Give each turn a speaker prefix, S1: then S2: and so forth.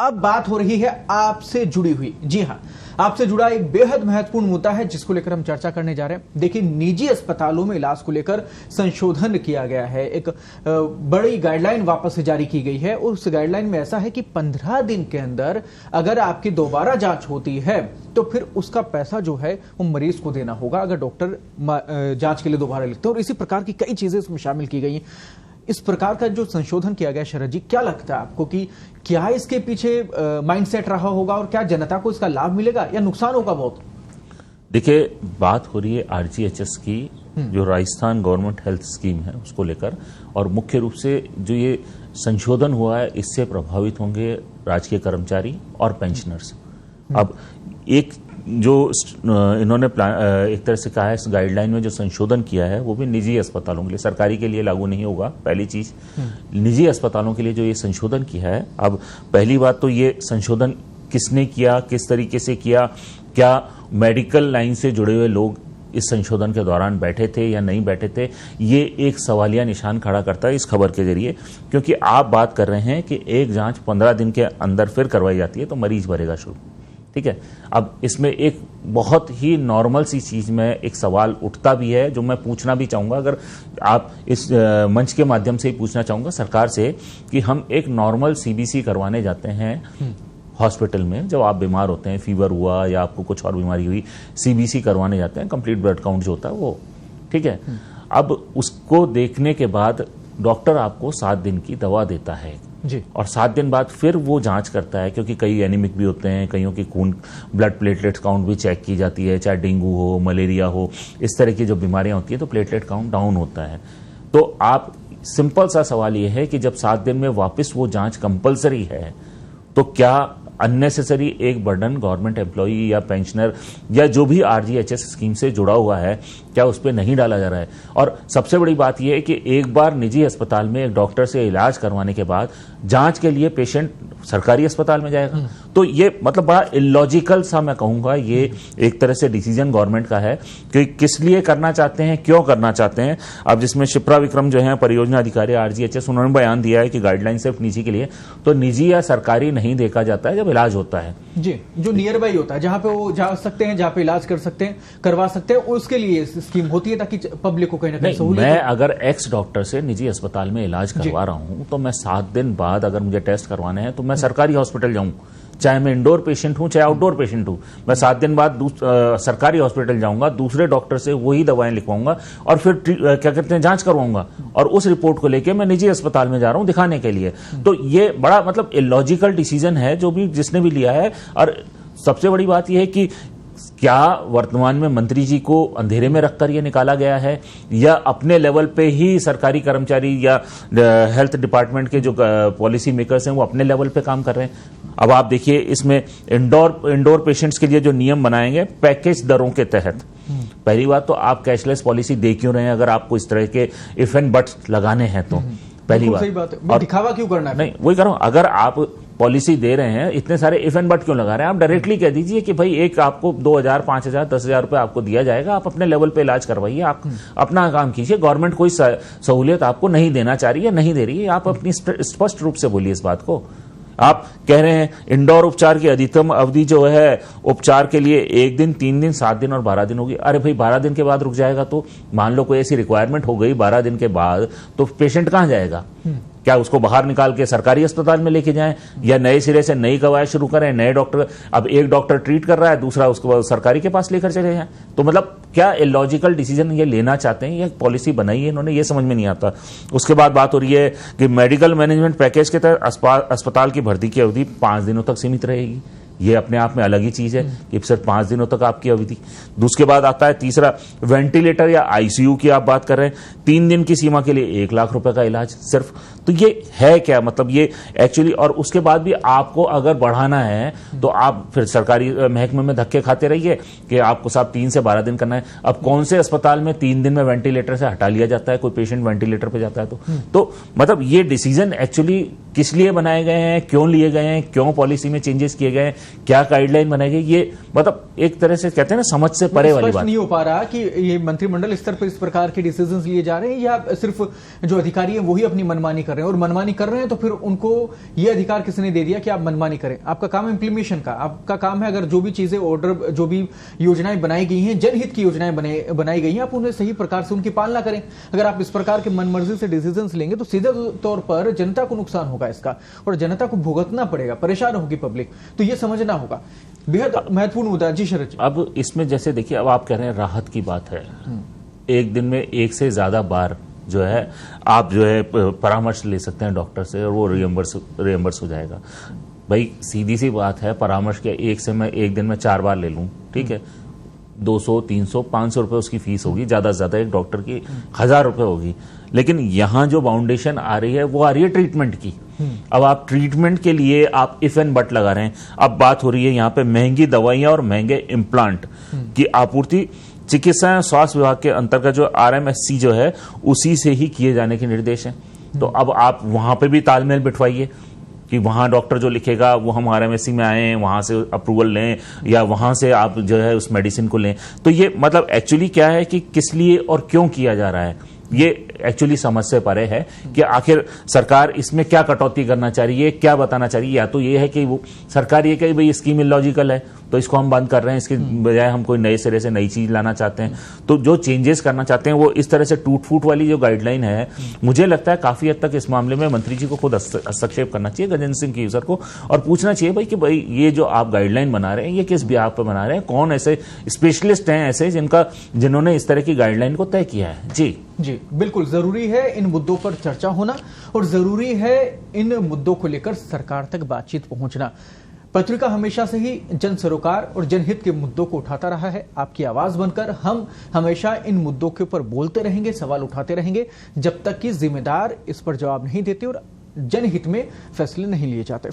S1: अब बात हो रही है आपसे जुड़ी हुई। जी हां, आपसे जुड़ा एक बेहद महत्वपूर्ण मुद्दा है जिसको लेकर हम चर्चा करने जा रहे हैं। देखिए, निजी अस्पतालों में इलाज को लेकर संशोधन किया गया है। एक बड़ी गाइडलाइन वापस से जारी की गई है। उस गाइडलाइन में ऐसा है कि 15 दिन के अंदर अगर आपकी दोबारा जांच होती है तो फिर उसका पैसा जो है वो मरीज को देना होगा अगर डॉक्टर जांच के लिए दोबारा लिखते हैं। और इसी प्रकार की कई चीजें इसमें शामिल की गई हैं। इस प्रकार का जो संशोधन किया गया, शरद जी, क्या लगता है आपको कि क्या इसके पीछे माइंडसेट रहा होगा और क्या जनता को इसका लाभ मिलेगा या नुकसान होगा बहुत?
S2: देखिए, बात हो रही है आरजीएचएस की, जो राजस्थान गवर्नमेंट हेल्थ स्कीम है उसको लेकर, और मुख्य रूप से जो ये संशोधन हुआ है इससे प्रभावित होंगे राजकीय कर्मचारी और पेंशनर्स। अब एक जो इन्होंने एक तरह से कहा है, इस गाइडलाइन में जो संशोधन किया है वो भी निजी अस्पतालों के लिए, सरकारी के लिए लागू नहीं होगा। पहली चीज, निजी अस्पतालों के लिए जो ये संशोधन किया है, अब पहली बात तो ये संशोधन किसने किया, किस तरीके से किया, क्या मेडिकल लाइन से जुड़े हुए लोग इस संशोधन के दौरान बैठे थे या नहीं बैठे थे, ये एक सवालिया निशान खड़ा करता है इस खबर के जरिए। क्योंकि आप बात कर रहे हैं कि एक जांच 15 दिन के अंदर फिर करवाई जाती है तो मरीज भरेगा शुल्क, ठीक है। अब इसमें एक बहुत ही नॉर्मल सी चीज में एक सवाल उठता भी है जो मैं पूछना भी चाहूंगा, अगर आप इस मंच के माध्यम से ही पूछना चाहूंगा सरकार से, कि हम एक नॉर्मल सीबीसी करवाने जाते हैं हॉस्पिटल में, जब आप बीमार होते हैं, फीवर हुआ या आपको कुछ और बीमारी हुई, सीबीसी करवाने जाते हैं, कंप्लीट ब्लड काउंट जो होता है वो, ठीक है। अब उसको देखने के बाद डॉक्टर आपको 7 दिन की दवा देता है
S1: जी,
S2: और 7 दिन बाद फिर वो जांच करता है, क्योंकि कई एनीमिक भी होते हैं, कईयों की खून ब्लड प्लेटलेट्स काउंट भी चेक की जाती है, चाहे डेंगू हो, मलेरिया हो, इस तरह की जो बीमारियां होती हैं तो प्लेटलेट काउंट डाउन होता है। तो आप, सिंपल सा सवाल ये है कि जब 7 दिन में वापस वो जांच कंपलसरी है तो क्या अननेसेसरी एक बर्डन गवर्नमेंट एम्प्लॉई या पेंशनर या जो भी आरजीएचएस स्कीम से जुड़ा हुआ है, क्या उस पर नहीं डाला जा रहा है? और सबसे बड़ी बात यह है कि एक बार निजी अस्पताल में एक डॉक्टर से इलाज करवाने के बाद जांच के लिए पेशेंट सरकारी अस्पताल में जाएगा, तो ये मतलब बड़ा इलॉजिकल सा मैं कहूंगा ये एक तरह से डिसीजन गवर्नमेंट का है कि किस लिए करना चाहते हैं, क्यों करना चाहते हैं। अब जिसमें शिप्रा विक्रम जो है परियोजना अधिकारी आरजीएचएस, उन्होंने बयान दिया है कि गाइडलाइन सिर्फ निजी के लिए, तो निजी या सरकारी नहीं देखा जाता है जब इलाज होता है
S1: जी, जो नियर बाई होता है, जहां पे वो जा सकते हैं, जहां पे इलाज कर सकते हैं, करवा सकते हैं, उसके लिए स्कीम होती है ताकि पब्लिक को कहीं ना कहीं सहूलियत।
S2: मैं अगर एक्स डॉक्टर से निजी अस्पताल में इलाज करवा रहा हूं तो मैं 7 दिन बाद अगर मुझे टेस्ट करवाने हैं तो मैं सरकारी हॉस्पिटल जाऊं, चाहे मैं इंडोर पेशेंट हूं चाहे आउटडोर पेशेंट हूं, मैं 7 दिन बाद सरकारी हॉस्पिटल जाऊंगा, दूसरे डॉक्टर से वही दवाएं लिखवाऊंगा और फिर क्या कहते हैं जांच करवाऊंगा, और उस रिपोर्ट को लेके मैं निजी अस्पताल में जा रहा हूं दिखाने के लिए। तो ये बड़ा मतलब इलॉजिकल डिसीजन है जो भी जिसने भी लिया है। और सबसे बड़ी बात यह है कि क्या वर्तमान में मंत्री जी को अंधेरे में रखकर यह निकाला गया है या अपने लेवल पे ही सरकारी कर्मचारी या हेल्थ डिपार्टमेंट के जो पॉलिसी मेकर्स हैं वो अपने लेवल पे काम कर रहे हैं? अब आप देखिए, इसमें इंडोर पेशेंट्स के लिए जो नियम बनाएंगे पैकेज दरों के तहत, पहली बात तो आप कैशलेस पॉलिसी दे क्यों रहे हैं अगर आपको इस तरह के इफ एंड बट्स लगाने हैं तो? पहली बात,
S1: और दिखावा क्यों करना है?
S2: नहीं, वही करो, अगर आप पॉलिसी दे रहे हैं, इतने सारे इफ एंड बट क्यों लगा रहे हैं? आप डायरेक्टली कह दीजिए कि भाई एक आपको 2000, 5000, 10,000 रुपए आपको दिया जाएगा, आप अपने लेवल पे इलाज करवाइए, आप अपना काम कीजिए। गवर्नमेंट कोई सहूलियत आपको नहीं देना चाह रही है, नहीं दे रही है, आप अपनी स्पष्ट रूप से बोलिए इस बात को। आप कह रहे हैं इंडोर उपचार की अधिकतम अवधि जो है उपचार के लिए 1 दिन, 3 दिन, 7 दिन और 12 दिन होगी। अरे भाई 12 दिन के बाद रुक जाएगा तो मान लो कोई ऐसी रिक्वायरमेंट हो गई 12 दिन के बाद, तो पेशेंट कहां जाएगा? क्या उसको बाहर निकाल के सरकारी अस्पताल में लेके जाएं या नए सिरे से नई कवायद शुरू करें? नए डॉक्टर, अब एक डॉक्टर ट्रीट कर रहा है, दूसरा उसको सरकारी के पास लेकर चले जाएं। तो मतलब क्या इलॉजिकल डिसीजन ये लेना चाहते हैं? ये पॉलिसी बनाई है इन्होंने, ये समझ में नहीं आता। उसके बाद बात हो रही है कि मेडिकल मैनेजमेंट पैकेज के तहत अस्पताल की भर्ती की अवधि 5 दिनों तक सीमित रहेगी। ये अपने आप में अलग ही चीज है कि सिर्फ 5 दिनों तक आपकी अवधि। उसके बाद आता है तीसरा, वेंटिलेटर या आईसीयू की आप बात कर रहे हैं, 3 दिन की सीमा के लिए 1 लाख रुपए का इलाज सिर्फ। तो ये है क्या? मतलब ये एक्चुअली, और उसके बाद भी आपको अगर बढ़ाना है तो आप फिर सरकारी महकमे में धक्के खाते रहिए कि आपको साहब 3 से 12 दिन करना है। अब कौन से अस्पताल में 3 दिन में वेंटिलेटर से हटा लिया जाता है, कोई पेशेंट वेंटिलेटर पे जाता है तो मतलब ये डिसीजन एक्चुअली किस लिए बनाए गए हैं, क्यों लिए गए हैं, क्यों पॉलिसी में चेंजेस किए गए हैं, क्या गाइडलाइन बनाई गई, ये मतलब एक तरह से कहते हैं ना समझ से परे वाली बात
S1: नहीं हो पा रहा कि ये मंत्रिमंडल स्तर पर इस प्रकार के डिसीजंस लिए जा रहे हैं या सिर्फ जो अधिकारी हैं वही अपनी मनमानी कर रहे हैं, और मनमानी कर रहे हैं तो फिर उनको ये अधिकार किसने दे दिया कि आप मनमानी करें। आपका काम है इंप्लीमेंटेशन का, आपका काम है अगर जो भी चीजें ऑर्डर, जो भी योजनाएं बनाई गई हैं, जनहित की योजनाएं बनाई गई हैं, आप उन्हें सही प्रकार से उनकी पालना करें। अगर आप इस प्रकार के मनमर्जी से डिसीजंस लेंगे तो सीधे तौर पर जनता को नुकसान होगा इसका, और जनता को भुगतना पड़ेगा, परेशान होगी पब्लिक। तो ये समझना होगा, बेहद महत्वपूर्ण मुद्दा। जी शरद जी,
S2: अब इसमें जैसे देखिए, अब आप कह रहे हैं राहत की बात है, एक दिन में एक से ज्यादा बार जो है आप जो है परामर्श ले सकते हैं डॉक्टर से और वो रियम्बर्स हो जाएगा। भाई सीधी सी बात है, परामर्श के एक दिन में 4 बार ले लूं, ठीक है, 200, 300, 500 रुपए उसकी फीस होगी, ज्यादा से ज्यादा एक डॉक्टर की 1000 रुपए होगी। लेकिन यहां जो बाउंडेशन आ रही है वो आ रही है ट्रीटमेंट की। अब आप ट्रीटमेंट के लिए आप इफ एंड बट लगा रहे हैं। अब बात हो रही है यहां पे महंगी दवाइयां और महंगे इम्प्लांट की आपूर्ति चिकित्सा एवं स्वास्थ्य विभाग के अंतर्गत जो RMSC जो है उसी से ही किए जाने के निर्देश हैं। तो अब आप वहां पे भी तालमेल बिठवाइए कि वहां डॉक्टर जो लिखेगा वो हम RMSC में आए, वहां से अप्रूवल लें या वहां से आप जो है उस मेडिसिन को लें। तो ये मतलब एक्चुअली क्या है कि किस लिए और क्यों किया जा रहा है, ये एक्चुअली समझ से परे है कि आखिर सरकार इसमें क्या कटौती करना चाह रही है, क्या बताना चाह रही है। या तो ये है कि वो सरकार ये कहे भाई स्कीम इलॉजिकल है तो इसको हम बंद कर रहे हैं, इसके बजाय हम कोई नए सिरे से नई चीज लाना चाहते हैं। तो जो चेंजेस करना चाहते हैं वो इस तरह से टूट फूट वाली जो गाइडलाइन है, मुझे लगता है काफी हद तक इस मामले में मंत्री जी को खुद हस्तक्षेप करना चाहिए, गजेंद्र सिंह कीसर को, और पूछना चाहिए भाई कि भाई ये जो आप गाइडलाइन बना रहे हैं ये किस ब्याह पर बना रहे हैं, कौन ऐसे स्पेशलिस्ट हैं ऐसे जिन्होंने इस तरह की गाइडलाइन को तय किया है। जी
S1: बिल्कुल जरूरी है इन मुद्दों पर चर्चा होना, और जरूरी है इन मुद्दों को लेकर सरकार तक बातचीत पहुंचना। पत्रिका हमेशा से ही जन सरोकार और जनहित के मुद्दों को उठाता रहा है। आपकी आवाज बनकर हम हमेशा इन मुद्दों के ऊपर बोलते रहेंगे, सवाल उठाते रहेंगे, जब तक कि जिम्मेदार इस पर जवाब नहीं देते और जनहित में फैसले नहीं लिए जाते।